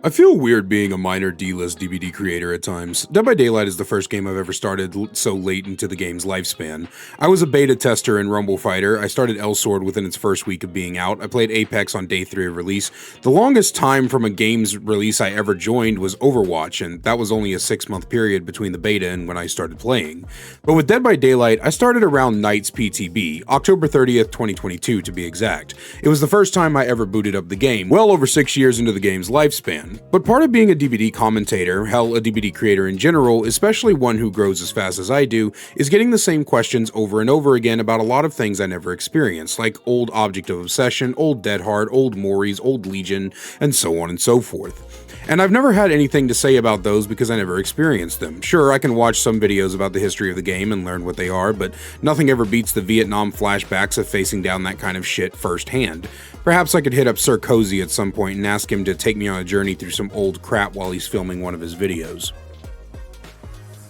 I feel weird being a minor D-list DBD creator at times. Dead by Daylight is the first game I've ever started so late into the game's lifespan. I was a beta tester in Rumble Fighter. I started Elsword within its first week of being out. I played Apex on day 3 of release. The longest time from a game's release I ever joined was Overwatch, and that was only a 6-month period between the beta and when I started playing. But with Dead by Daylight, I started around Night's PTB, October 30th, 2022 to be exact. It was the first time I ever booted up the game, well over 6 years into the game's lifespan. But part of being a DVD commentator, hell, a DVD creator in general, especially one who grows as fast as I do, is getting the same questions over and over again about a lot of things I never experienced, like old Object of Obsession, old Dead Hard, old Mori's, old Legion, and so on and so forth. And I've never had anything to say about those because I never experienced them. Sure, I can watch some videos about the history of the game and learn what they are, but nothing ever beats the Vietnam flashbacks of facing down that kind of shit firsthand. Perhaps I could hit up Sir Cozy at some point and ask him to take me on a journey through some old crap while he's filming one of his videos.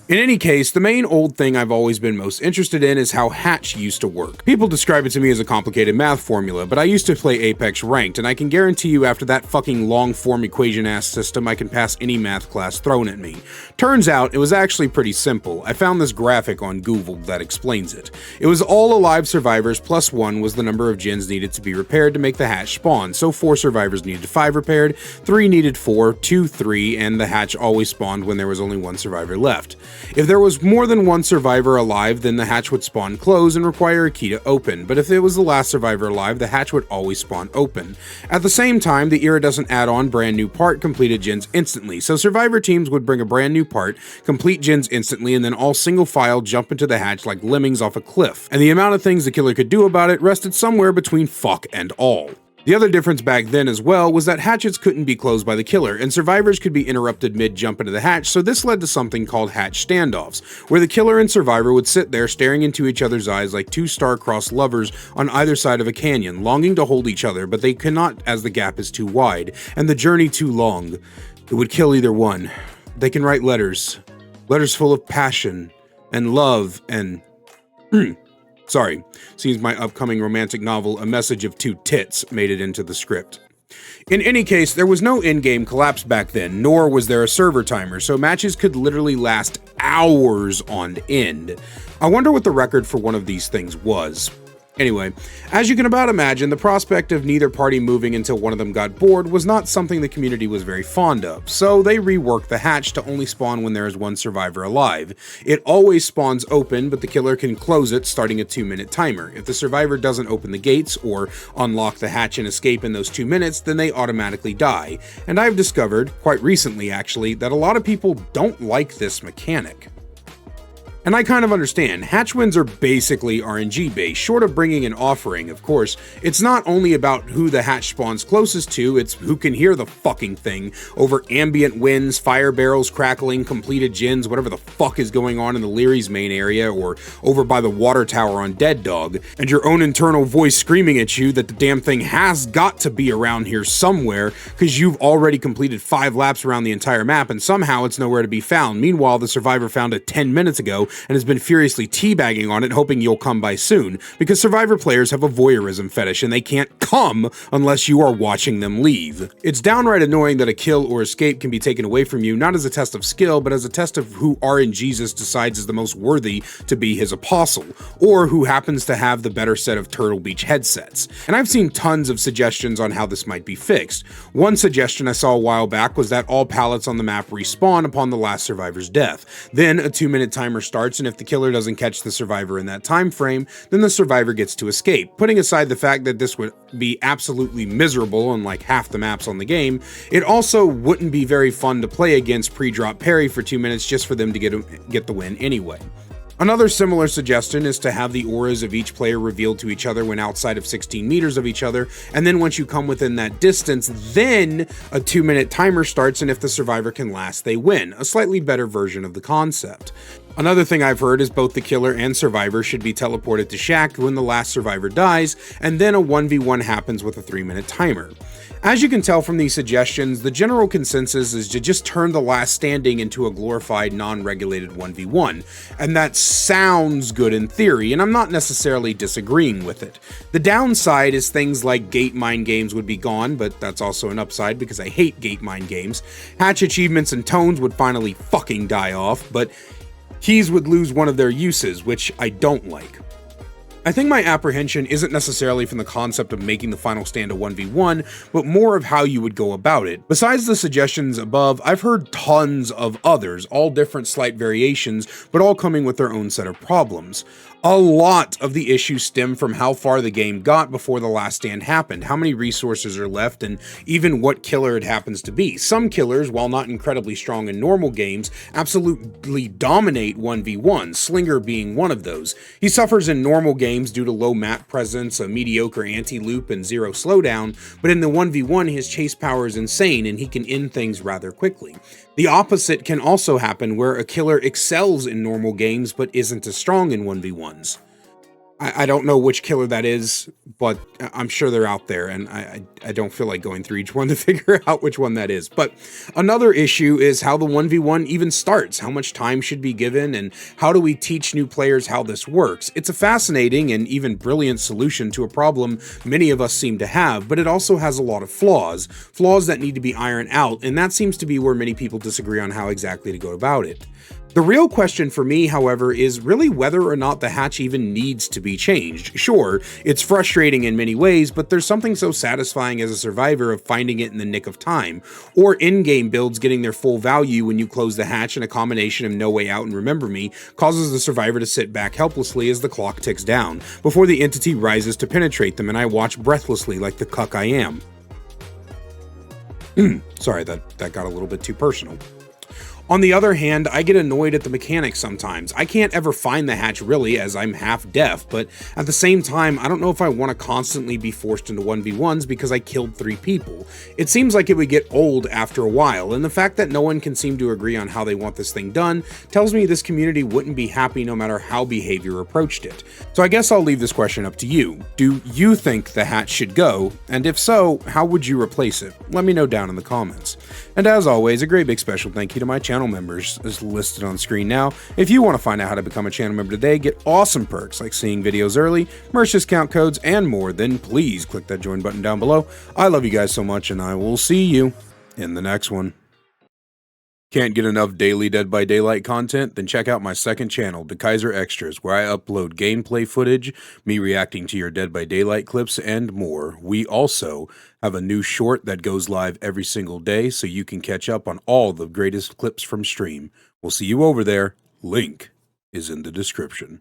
In any case, the main old thing I've always been most interested in is how hatch used to work. People describe it to me as a complicated math formula, but I used to play Apex Ranked, and I can guarantee you after that fucking long-form equation-ass system, I can pass any math class thrown at me. Turns out, it was actually pretty simple. I found this graphic on Google that explains it. It was all alive survivors plus 1 was the number of gens needed to be repaired to make the hatch spawn, so 4 survivors needed 5 repaired, 3 needed 4, 2 3, and the hatch always spawned when there was only 1 survivor left. If there was more than 1 survivor alive, then the hatch would spawn closed and require a key to open, but if it was the last survivor alive, the hatch would always spawn open. At the same time, the iridescent add-on brand new part completed gens instantly, so survivor teams would bring a brand new part, complete gens instantly, and then all single file jump into the hatch like lemmings off a cliff, and the amount of things the killer could do about it rested somewhere between fuck and all. The other difference back then as well was that hatches couldn't be closed by the killer, and survivors could be interrupted mid-jump into the hatch, so this led to something called hatch standoffs, where the killer and survivor would sit there staring into each other's eyes like 2 star-crossed lovers on either side of a canyon, longing to hold each other, but they cannot as the gap is too wide, and the journey too long. It would kill either one. They can write letters full of passion, and love, and sorry, seems my upcoming romantic novel, A Message of Two Tits, made it into the script. In any case, there was no in-game collapse back then, nor was there a server timer, so matches could literally last hours on end. I wonder what the record for one of these things was. Anyway, as you can about imagine, the prospect of neither party moving until one of them got bored was not something the community was very fond of, so they reworked the hatch to only spawn when there is 1 survivor alive. It always spawns open, but the killer can close it starting a 2-minute timer. If the survivor doesn't open the gates or unlock the hatch and escape in those 2 minutes, then they automatically die. And I've discovered, quite recently actually, that a lot of people don't like this mechanic. And I kind of understand, hatch wins are basically RNG based, short of bringing an offering, of course. It's not only about who the hatch spawns closest to, it's who can hear the fucking thing over ambient winds, fire barrels crackling, completed gens, whatever the fuck is going on in the Leary's main area, or over by the water tower on Dead Dog, and your own internal voice screaming at you that the damn thing has got to be around here somewhere, because you've already completed 5 laps around the entire map, and somehow it's nowhere to be found. Meanwhile, the survivor found it 10 minutes ago, and has been furiously teabagging on it, hoping you'll come by soon, because survivor players have a voyeurism fetish and they can't come unless you are watching them leave. It's downright annoying that a kill or escape can be taken away from you, not as a test of skill, but as a test of who RNGesus decides is the most worthy to be his apostle, or who happens to have the better set of Turtle Beach headsets. And I've seen tons of suggestions on how this might be fixed. One suggestion I saw a while back was that all pallets on the map respawn upon the last survivor's death. Then a 2-minute timer starts, and if the killer doesn't catch the survivor in that time frame, then the survivor gets to escape. Putting aside the fact that this would be absolutely miserable on like half the maps on the game, it also wouldn't be very fun to play against pre-drop parry for 2 minutes just for them to get the win anyway. Another similar suggestion is to have the auras of each player revealed to each other when outside of 16 meters of each other, and then once you come within that distance, then a 2-minute timer starts, and if the survivor can last, they win. A slightly better version of the concept. Another thing I've heard is both the killer and survivor should be teleported to shack when the last survivor dies, and then a 1v1 happens with a 3-minute timer. As you can tell from these suggestions, the general consensus is to just turn the last standing into a glorified non-regulated 1v1, and that sounds good in theory, and I'm not necessarily disagreeing with it. The downside is things like gate mine games would be gone, but that's also an upside because I hate gate mine games. Hatch achievements and tones would finally fucking die off, but keys would lose one of their uses, which I don't like. I think my apprehension isn't necessarily from the concept of making the final stand a 1v1, but more of how you would go about it. Besides the suggestions above, I've heard tons of others, all different slight variations, but all coming with their own set of problems. A lot of the issues stem from how far the game got before the last stand happened, how many resources are left, and even what killer it happens to be. Some killers, while not incredibly strong in normal games, absolutely dominate 1v1, Slinger being one of those. He suffers in normal games due to low map presence, a mediocre anti-loop, and zero slowdown, but in the 1v1 his chase power is insane and he can end things rather quickly. The opposite can also happen, where a killer excels in normal games but isn't as strong in 1v1s. I don't know which killer that is, but I'm sure they're out there, and I don't feel like going through each one to figure out which one that is. But another issue is how the 1v1 even starts, how much time should be given, and how do we teach new players how this works. It's a fascinating and even brilliant solution to a problem many of us seem to have, but it also has a lot of flaws that need to be ironed out, and that seems to be where many people disagree on how exactly to go about it. The real question for me, however, is really whether or not the hatch even needs to be changed. Sure, it's frustrating in many ways, but there's something so satisfying as a survivor of finding it in the nick of time, or in-game builds getting their full value when you close the hatch, and a combination of No Way Out and Remember Me causes the survivor to sit back helplessly as the clock ticks down, before the entity rises to penetrate them and I watch breathlessly like the cuck I am. Sorry, that got a little bit too personal. On the other hand, I get annoyed at the mechanics sometimes. I can't ever find the hatch really, as I'm half deaf, but at the same time, I don't know if I want to constantly be forced into 1v1s because I killed 3 people. It seems like it would get old after a while, and the fact that no one can seem to agree on how they want this thing done tells me this community wouldn't be happy no matter how behavior approached it. So I guess I'll leave this question up to you. Do you think the hatch should go? And if so, how would you replace it? Let me know down in the comments. And as always, a great big special thank you to my channel members is listed on screen now. If you want to find out how to become a channel member today, get awesome perks like seeing videos early, merch discount codes, and more, then please click that join button down below. I love you guys so much, and I will see you in the next one. Can't get enough daily Dead by Daylight content? Then check out my second channel, DeKaiser Extras, where I upload gameplay footage, me reacting to your Dead by Daylight clips, and more. We also have a new short that goes live every single day, so you can catch up on all the greatest clips from stream. We'll see you over there. Link is in the description.